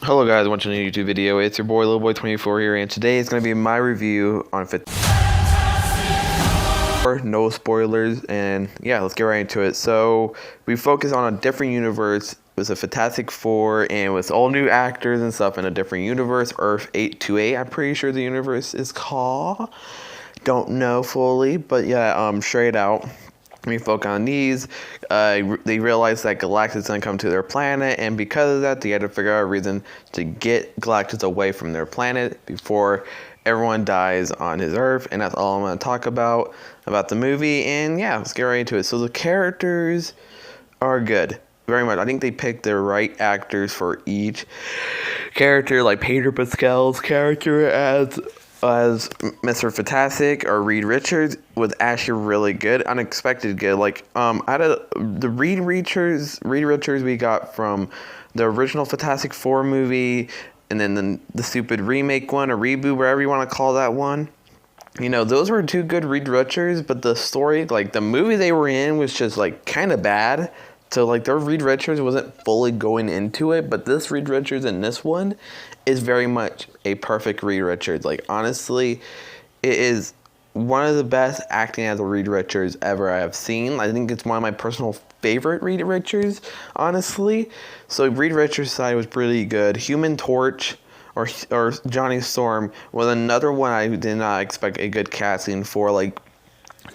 Hello guys, watching a YouTube video. It's your boy LilBoy24 here, and today is going to be my review on no spoilers, and yeah, let's get right into it. So we focus on a different universe with a Fantastic Four and with all new actors and stuff in a different universe, Earth 828. I'm pretty sure the universe is called. Don't know fully, but yeah, straight out. We focus on these. They realize that Galactus is going to come to their planet, and because of that, they had to figure out a reason to get Galactus away from their planet before everyone dies on his Earth. And that's all I'm going to talk about the movie. And yeah, let's get right into it. So the characters are good, very much. I think they picked the right actors for each character, like Pedro Pascal's character as Mr. Fantastic, or Reed Richards, was actually really good, unexpected good. Like out of the Reed Richards we got from the original Fantastic Four movie, and then the stupid remake one or reboot, whatever you want to call that one. You know, those were two good Reed Richards, but the story, like the movie they were in, was just like kind of bad. So like their Reed Richards wasn't fully going into it, but this Reed Richards in this one is very much a perfect Reed Richards. Like honestly, it is one of the best acting as a Reed Richards ever I have seen. I think it's one of my personal favorite Reed Richards, honestly. So Reed Richards' side was pretty good. Human Torch or Johnny Storm was another one I did not expect a good casting for. Like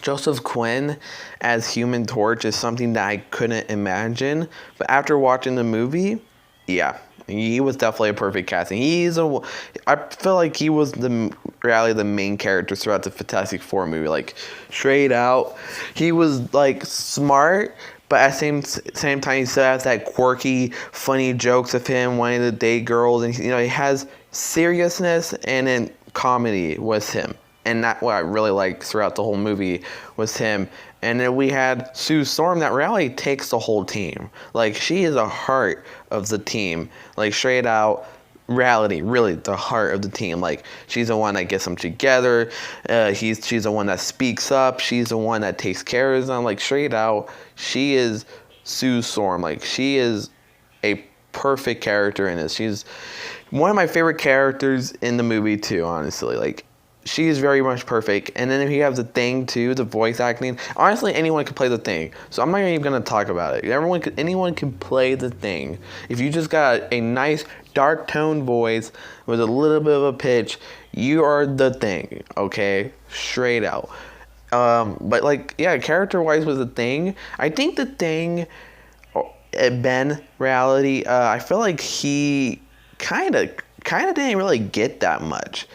Joseph Quinn as Human Torch is something that I couldn't imagine, but after watching the movie, yeah, he was definitely a perfect casting. I feel like he was the main character throughout the Fantastic Four movie. Like straight out, he was like smart, but at the same time he still has that quirky, funny jokes of him wanting to date girls, and you know he has seriousness and then comedy with him. And that's what I really liked throughout the whole movie was him. And then we had Sue Storm that really takes the whole team. Like, she is the heart of the team. Like, straight out, reality, really the heart of the team. Like, she's the one that gets them together. She's the one that speaks up. She's the one that takes care of them. Like, straight out, she is Sue Storm. Like, she is a perfect character in this. She's one of my favorite characters in the movie, too, honestly. Like, she is very much perfect. And then if you have the Thing too, the voice acting. Honestly, anyone can play the Thing. So I'm not even gonna talk about it. Anyone can play the Thing. If you just got a nice dark tone voice with a little bit of a pitch, you are the Thing. Okay, straight out. But like, yeah, character wise was the Thing. I think the Thing, Ben reality. I feel like he kind of didn't really get that much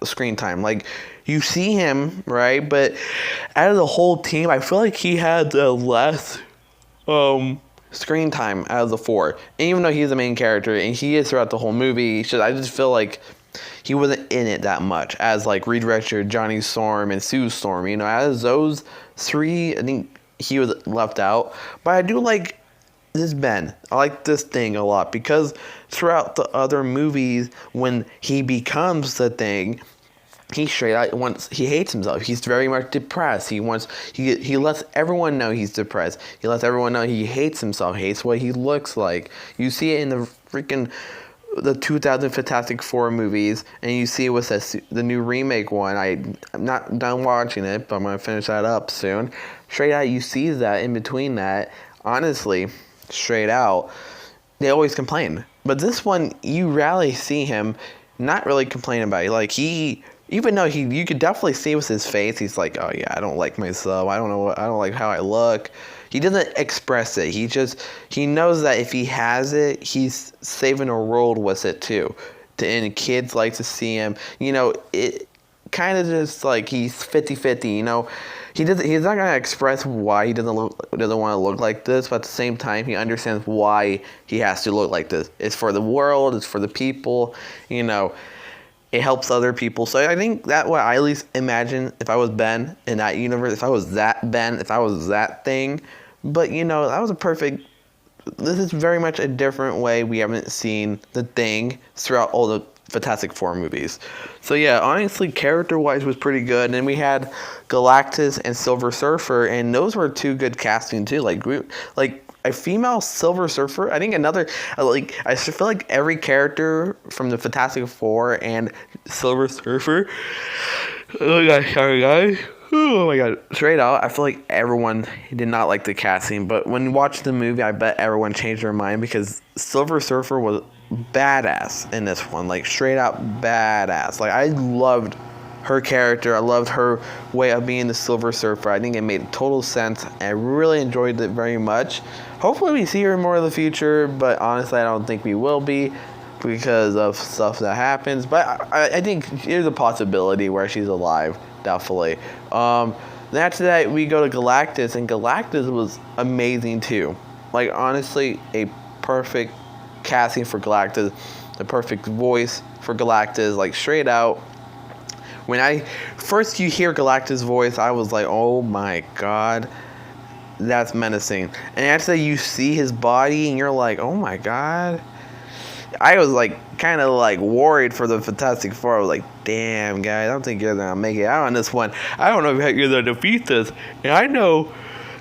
screen time. Like, you see him, right? But out of the whole team, I feel like he had the less screen time out of the four. And even though he's the main character, and he is throughout the whole movie, I just feel like he wasn't in it that much as like Reed Richards, Johnny Storm, and Sue Storm. You know, as those three, I think he was left out. But I do like this Ben. I like this Thing a lot because throughout the other movies, when he becomes the Thing, he straight out he hates himself. He's very much depressed. He lets everyone know he's depressed. He lets everyone know he hates himself, hates what he looks like. You see it in the 2000 Fantastic Four movies, and you see it with the new remake one. I'm not done watching it, but I'm going to finish that up soon. Straight out, you see that in between that. Honestly, straight out, they always complain. But this one, you rarely see him not really complain about it. Like, even though you could definitely see with his face, he's like, oh yeah, I don't like myself. I don't like how I look. He doesn't express it. He knows that if he has it, he's saving a world with it too. And kids like to see him. You know, it kind of just like he's 50-50, you know. He's not gonna express why he doesn't want to look like this, but at the same time, he understands why he has to look like this. It's for the world. It's for the people. You know, it helps other people. So I think that what I at least imagine if I was Ben in that universe, if I was that Ben, if I was that Thing. But you know, that was a perfect. This is very much a different way. We haven't seen the Thing throughout all the Fantastic Four movies. So yeah, honestly, character-wise was pretty good. And then we had Galactus and Silver Surfer, and those were two good casting too. Like a female Silver Surfer. I think another, like, I feel like every character from the Fantastic Four and Silver Surfer. Oh my god, sorry guys. Oh my god. Straight out, I feel like everyone did not like the casting, but when you watch the movie, I bet everyone changed their mind because Silver Surfer was badass in this one. Like, straight out badass. Like, I loved her character. I loved her way of being the Silver Surfer. I think it made total sense. I really enjoyed it very much. Hopefully we see her more in the future, but honestly, I don't think we will be because of stuff that happens. But I think there's a possibility where she's alive, definitely. Then after that, we go to Galactus, and Galactus was amazing too. Like, honestly, a perfect casting for Galactus, the perfect voice for Galactus, like, straight out. When you hear Galactus' voice, I was like, oh my god, that's menacing. And after you see his body, and you're like, oh my god. I was like, kind of like worried for the Fantastic Four. I was like, damn, guys, I don't think you're gonna make it out on this one. I don't know if you're gonna defeat this. And I know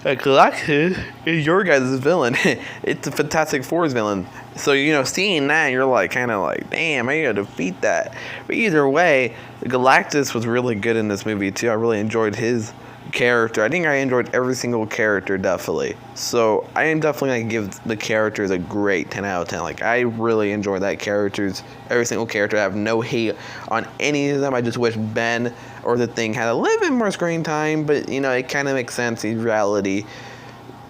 that Galactus is your guys' villain. It's the Fantastic Four's villain. So, seeing that, you're like, kind of like, damn, how you gonna defeat that? But either way, Galactus was really good in this movie too. I really enjoyed his character. I think I enjoyed every single character, definitely. So I am definitely gonna give the characters a great 10 out of 10. Like, I really enjoyed every single character. I have no hate on any of them. I just wish Ben or the Thing had a little bit more screen time, but it kind of makes sense in reality.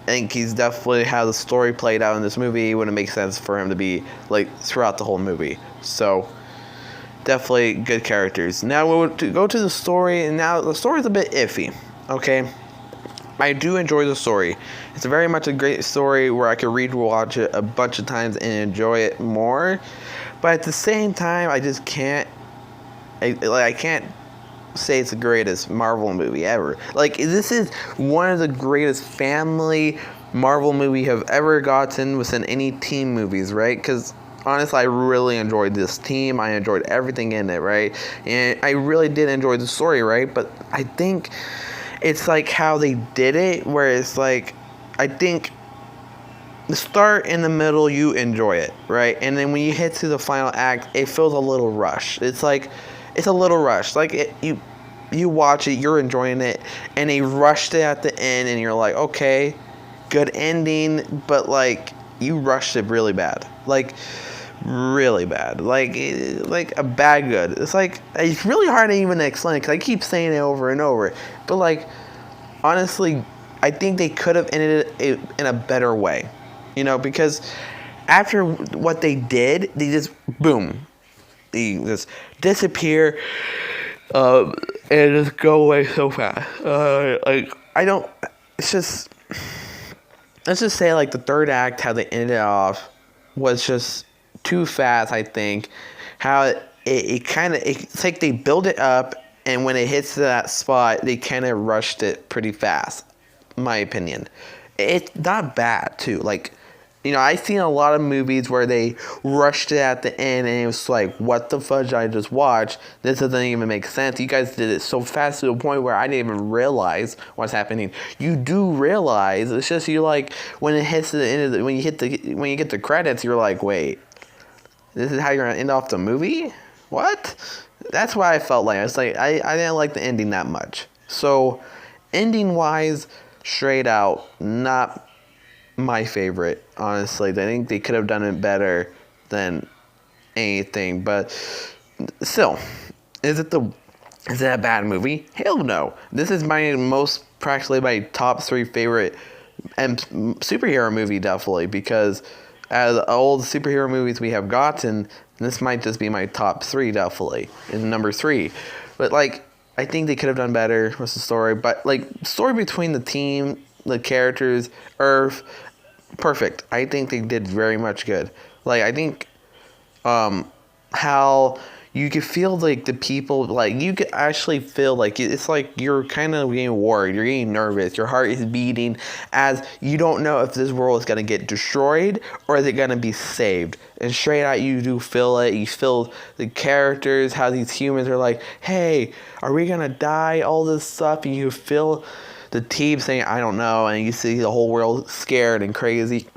I think he's definitely how the story played out in this movie. It wouldn't make sense for him to be like throughout the whole movie. So definitely good characters. Now we'll go to the story, and now the story's a bit iffy. Okay, I do enjoy the story. It's very much a great story where I could rewatch it a bunch of times and enjoy it more. But at the same time, I just can't. I can't say it's the greatest Marvel movie ever. Like, this is one of the greatest family Marvel movie have ever gotten within any team movies, right? Because honestly, I really enjoyed this team. I enjoyed everything in it, right? And I really did enjoy the story, right? But I think it's like how they did it, where it's like, I think the start and the middle, you enjoy it, right? And then when you hit to the final act, it feels a little rushed. It's like, it's a little rushed. Like, you watch it, you're enjoying it, and they rushed it at the end, and you're like, okay, good ending, but like, you rushed it really bad. Like, really bad. Like a bad good. It's like, it's really hard to even explain it, because I keep saying it over and over. But like, honestly, I think they could have ended it in a better way. Because after what they did, they just, boom. They just disappear, and just go away so fast. It's just, let's just say, like, the third act, how they ended it off, was just too fast, I think. How it's like they build it up, and when it hits that spot, they kind of rushed it pretty fast, in my opinion. It's not bad, too. Like, I've seen a lot of movies where they rushed it at the end, and it was like, what the fudge I just watched? This doesn't even make sense. You guys did it so fast to the point where I didn't even realize what's happening. You do realize. It's just, you like, when it hits the end of when you get the credits, you're like, wait, this is how you're gonna end off the movie? What? That's why I felt like. It's like, I didn't like the ending that much. So, ending wise, straight out, not my favorite, honestly. I think they could have done it better than anything, but still, is it a bad movie? Hell no. This is practically my top 3 favorite superhero movie, definitely, because as all the superhero movies we have gotten, this might just be my top 3, definitely, in number 3. But like, I think they could have done better with the story, but like, story between the team, the characters, Earth, perfect. I think they did very much good. Like, I think how you could feel like the people, like, you could actually feel like it's like you're kind of getting worried, you're getting nervous, your heart is beating, as you don't know if this world is going to get destroyed or is it going to be saved. And straight out, you do feel it. You feel the characters, how these humans are like, hey, are we going to die, all this stuff, and you feel the team saying, I don't know, and you see the whole world scared and crazy.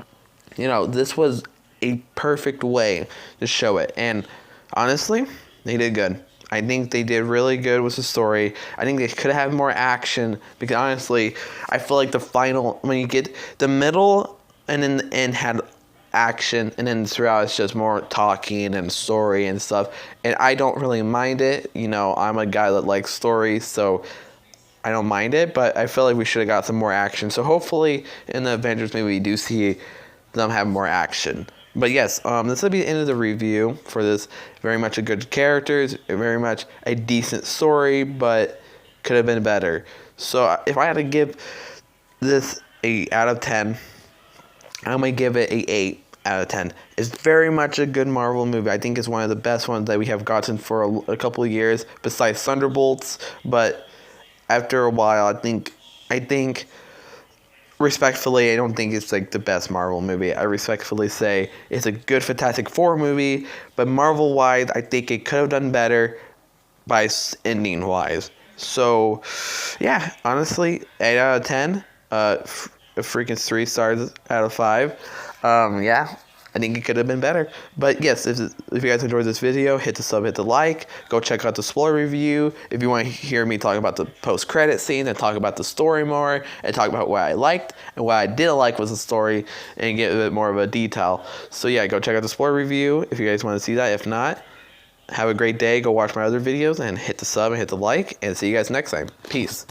You know, this was a perfect way to show it. And honestly, they did good. I think they did really good with the story. I think they could have more action because honestly, I feel like the final, when you get the middle and then the end had action, and then throughout it's just more talking and story and stuff. And I don't really mind it. You know, I'm a guy that likes stories, so I don't mind it. But I feel like we should have got some more action. So hopefully in the Avengers maybe we do see them have more action. But yes, this will be the end of the review for this. Very much a good characters, very much a decent story, but could have been better. So if I had to give this a out of 10, I'm going to give it a 8 out of 10. It's very much a good Marvel movie. I think it's one of the best ones that we have gotten for a couple of years, besides Thunderbolts. But after a while, I think respectfully, I don't think it's like the best Marvel movie. I respectfully say it's a good Fantastic Four movie, but Marvel-wise, I think it could have done better by ending-wise. So, yeah, honestly, 8 out of 10. A freaking 3 stars out of 5. Yeah, I think it could have been better. But yes, if you guys enjoyed this video, hit the sub, hit the like. Go check out the spoiler review. If you want to hear me talk about the post-credit scene and talk about the story more and talk about what I liked and what I didn't like was the story and get a bit more of a detail. So yeah, go check out the spoiler review if you guys want to see that. If not, have a great day. Go watch my other videos and hit the sub and hit the like. And see you guys next time. Peace.